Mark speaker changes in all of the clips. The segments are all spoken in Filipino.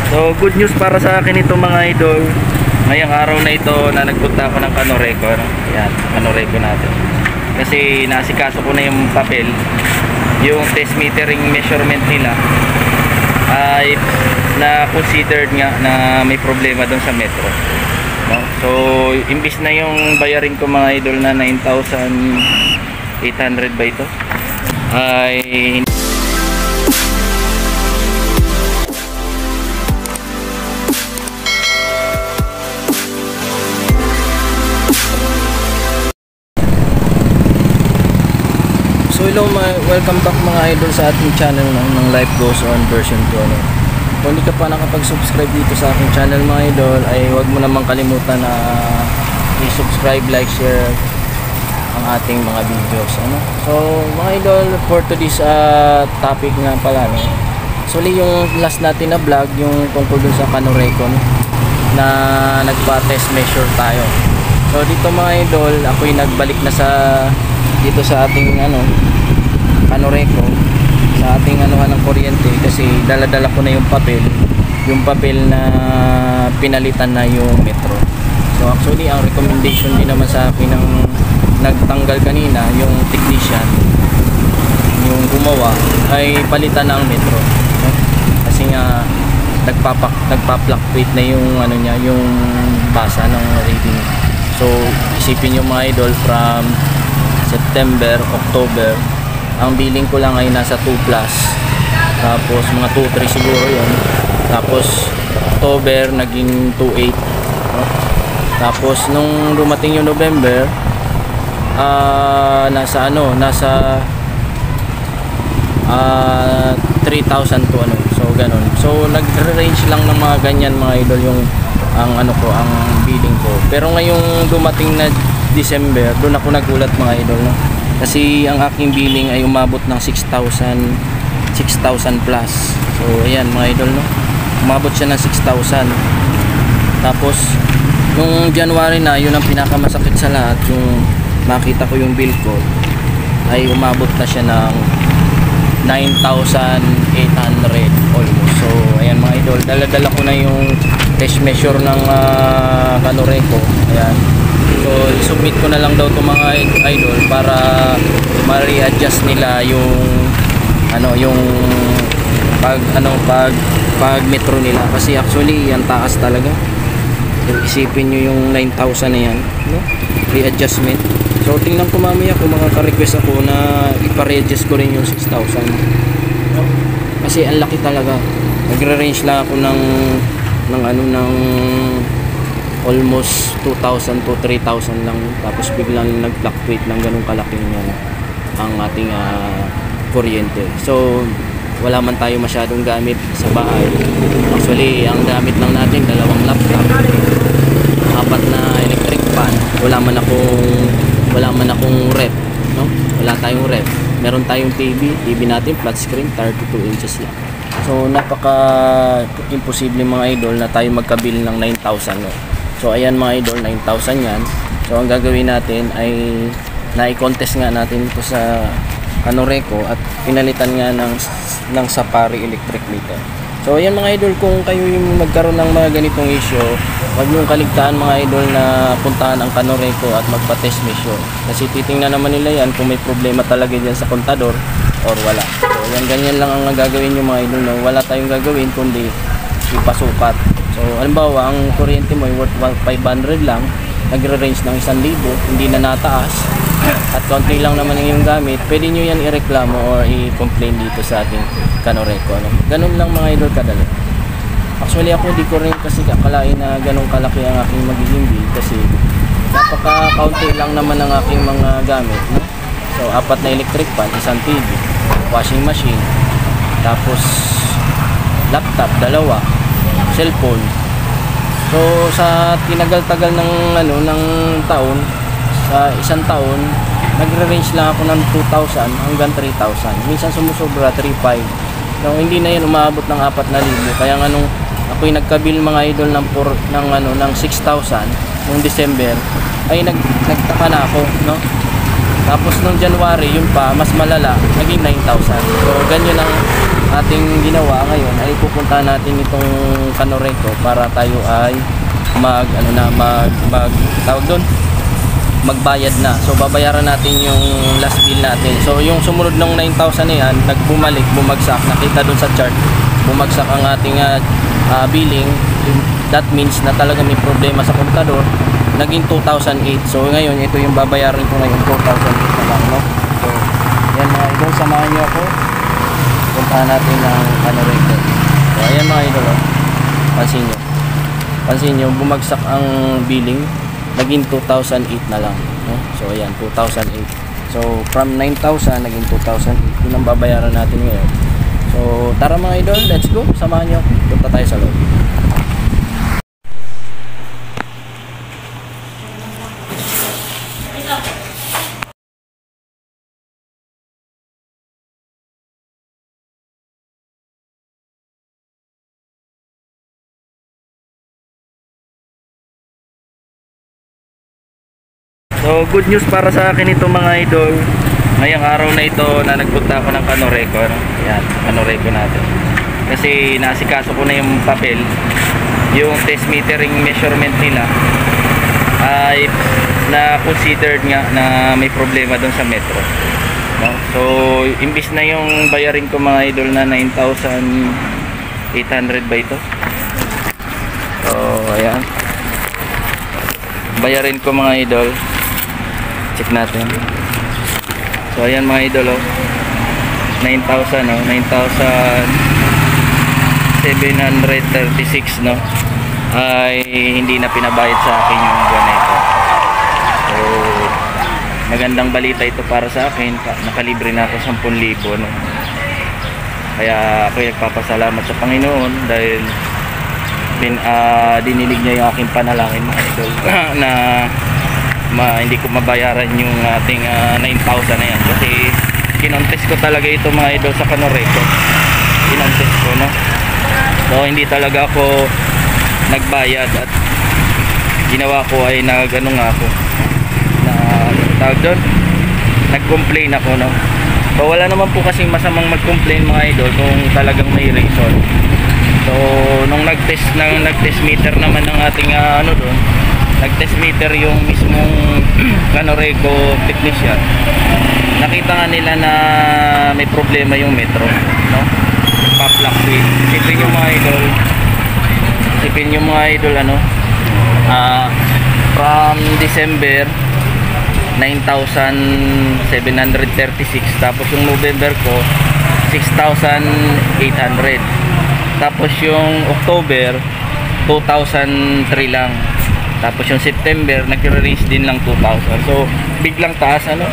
Speaker 1: So good news para sa akin ito mga idol. Ngayong araw na ito na nagpunta ako ng Canoreco. Yan, Canoreco natin. Kasi nasikaso ko na yung papel. Yung test metering measurement nila ay na considered nga na may problema doon sa metro. No? So imbis na yung bayarin ko mga idol na 9,800 ba ito ay
Speaker 2: so hello, welcome back mga idol sa ating channel ng Life Goes On version 2. Kung hindi ka pa nakapag-subscribe dito sa aking channel mga idol, ay huwag mo namang kalimutan na i-subscribe, like, share ang ating mga videos. So mga idol, for today's topic nga pala, so yung last natin na vlog, yung tungkol dun sa Canoreco na nagpa-test measure tayo. So dito mga idol, ako'y nagbalik na dito sa ating Canoreco, sa ating ng kuryente, kasi dala-dala ko na yung papel na pinalitan na yung metro. So actually ang recommendation din naman sa akin ng nagtanggal kanina, yung technician, yung gumawa, ay palitan na ang metro, kasi nga nagpa-fluctuate na yung niya, yung basa ng reading. So isipin nyo mga idol, from September, October, ang billing ko lang ay nasa 2+, tapos mga 2-3 siguro yun, tapos October naging 2.8, tapos nung dumating yung November, nasa 3,000 to so ganun. So nagre-range lang ng mga ganyan mga idol yung ang billing ko. Pero ngayong dumating na December, doon ako nagulat mga idol, kasi ang aking billing ay umabot ng 6,000 plus. So ayan mga idol, umabot siya ng 6,000. Tapos nung January na, yun ang pinakamasakit sa lahat, yung makita ko yung bill ko ay umabot na siya ng 9,800 almost. So ayan mga idol, dala-dala ko na yung test measure ng Canoreco. Ayan. So i-submit ko na lang daw to mga idol para ma-readjust nila yung yung pag metro nila, kasi actually yan taas talaga. Isipin nyo yung 9,000 na yan, readjustment. So tingnan ko mamaya kung makaka-request ako na ipa-readjust ko rin yung 6,000, kasi ang laki talaga. Nagre-range lang ako ng almost 2,000 to 3,000 lang, tapos biglang nag-fluctuate ng ganung kalaking ang ating kuryente. So wala man tayo masyadong gamit sa bahay. Actually ang gamit lang natin, 2 laptop, 4 na electric fan, wala man akong ref, wala tayong ref. Meron tayong TV natin flat screen, 32 inches lang. So napaka imposible mga idol na tayo magkabil ng 9,000. So ayan mga idol, 9,000 yan. So ang gagawin natin ay na-contest nga natin ito sa Canoreco at pinalitan nga ng Sapari electric meter. So ayan mga idol, kung kayo yung magkaroon ng mga ganitong issue, huwag niyong kaligtaan mga idol na puntahan ang Canoreco at magpa-test measure, kasi titingnan naman nila yan kung may problema talaga dyan sa kontador or wala. So yan, ganyan lang ang gagawin nyo mga idol, wala tayong gagawin kundi ipasukat. So halimbawa ang kuryente mo ay worth 500 lang, nagre-range ng 1,000, hindi na nataas, at konti lang naman yung gamit, pwede nyo yan ireklamo or i-complain dito sa ating Canoreco. Ganun lang mga idol kadali. Actually ako di ko rin kasi akalain na ganun kalaki ang aking magiging bill, kasi napaka-kaunti lang naman ang aking mga gamit, So 4 na electric fan, 1 TV, washing machine, tapos laptop, 2, cellphone. So sa tinagal-tagal ng taon, sa 1 taon, nagre-range lang ako ng 2,000 hanggang 3,000. Minsan sumusobra 3,500. So hindi na yan umabot ng 4,000. Kaya nga nung ako'y nagkabil mga idol ng 6,000 noong December, ay nagtaka na ako, Tapos nung January, yun pa mas malala, naging 9,000. So ganyan ang ating ginawa ngayon ay pupunta natin itong Canoreco para tayo ay tawag doon, magbayad na. So babayaran natin yung last bill natin. So yung sumunod ng 9,000 na yan, bumagsak, nakita doon sa chart, bumagsak ang ating billing. That means na talaga may problema sa kontador. Naging 2,008. So ngayon, ito yung babayaran ko ngayon, 2,008 na lang, no? So yan mga idol, samahan nyo ako. Puntahan natin ng Canoreco. So ayan mga idol, oh. Pansin nyo, bumagsak ang billing, naging 2,008 na lang, no? So ayan, 2,008. So from 9,000 naging 2,008. Yun ang babayaran natin ngayon. So tara mga idol, let's go, samahan nyo, punta tayo sa loob.
Speaker 1: So good news para sa akin ito mga idol. Ngayong araw na ito na nagpunta ako ng Canoreco, no? Yan, Canoreco natin. Kasi nasikaso ko na yung papel, yung test metering measurement nila ay na considered nga na may problema doon sa metro, no? So imbis na yung bayarin ko mga idol na 9,800 ba ito? So ayan, bayarin ko mga idol. Check natin. So ayan mga idol, oh. 9,000, no? 9,736, no? Ay hindi na pinabayad sa akin yung buwan na ito. So magandang balita ito para sa akin. Nakalibre na ako 10,000, no? Kaya ako nagpapasalamat sa Panginoon dahil dinilig niya yung aking panalangin mga idol na hindi ko mabayaran yung ating 9,000 na yan, kasi kinontes ko talaga ito mga idol sa Canoreco. Kinontes ko, no? So hindi talaga ako nagbayad at ginawa ko ay nga ako na tawag doon, nag-complain ako, no? So wala naman po kasing masamang mag-complain mga idol kung talagang may reason. So nung nag-test meter naman ng ating doon, nag-test meter yung mismong Canoreco technician, nakita nga nila na may problema yung metro, no? Pa-fluctuate. Isipin yung mga idol, from December 9,736, tapos yung November ko 6,800, tapos yung October 2,003 lang, tapos yung September nag-release din lang 2,000. So biglang taas, ano?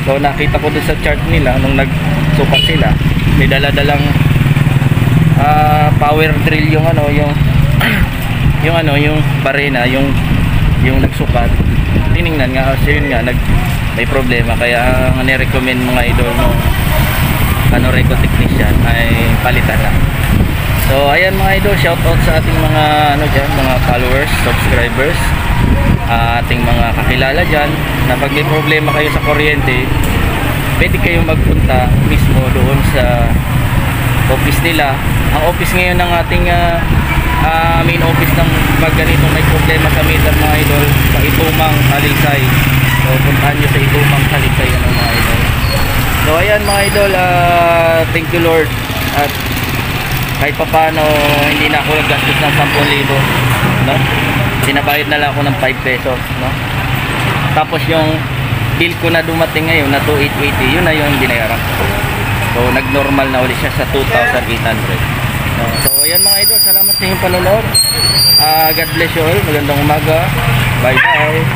Speaker 1: So nakita ko dun sa chart nila nung nagsukat sila, may dala-dalang power drill yung yung barena, yung nagsukat. Tiningnan nga kasi yun nga may problema, kaya ang ni-recommend mga idol ng Canoreco technician ay palitan na. So ayan mga idol, shout out sa ating mga mga followers, subscribers, ating mga kakilala dyan, na pag may problema kayo sa kuryente, pwede kayong magpunta mismo doon sa office nila. Ang office ngayon ng ating main office ng pag ganito may problema sa meter mga idol, sa Itumang Talisay. So puntahan nyo sa Itumang Talisay mga idol. So ayan mga idol, thank you Lord, at kahit pa paano hindi na ako naggastos ng 10,000, no? Sinabayad na lang ako ng 5 pesos, no? Tapos yung bill ko na dumating ngayon na 2,880, yun na yung binayaran ko. So nag-normal na ulit siya sa 2,800. No? So ayan mga idol, salamat sa inyong panonood. God bless you all. Magandang umaga. Bye bye.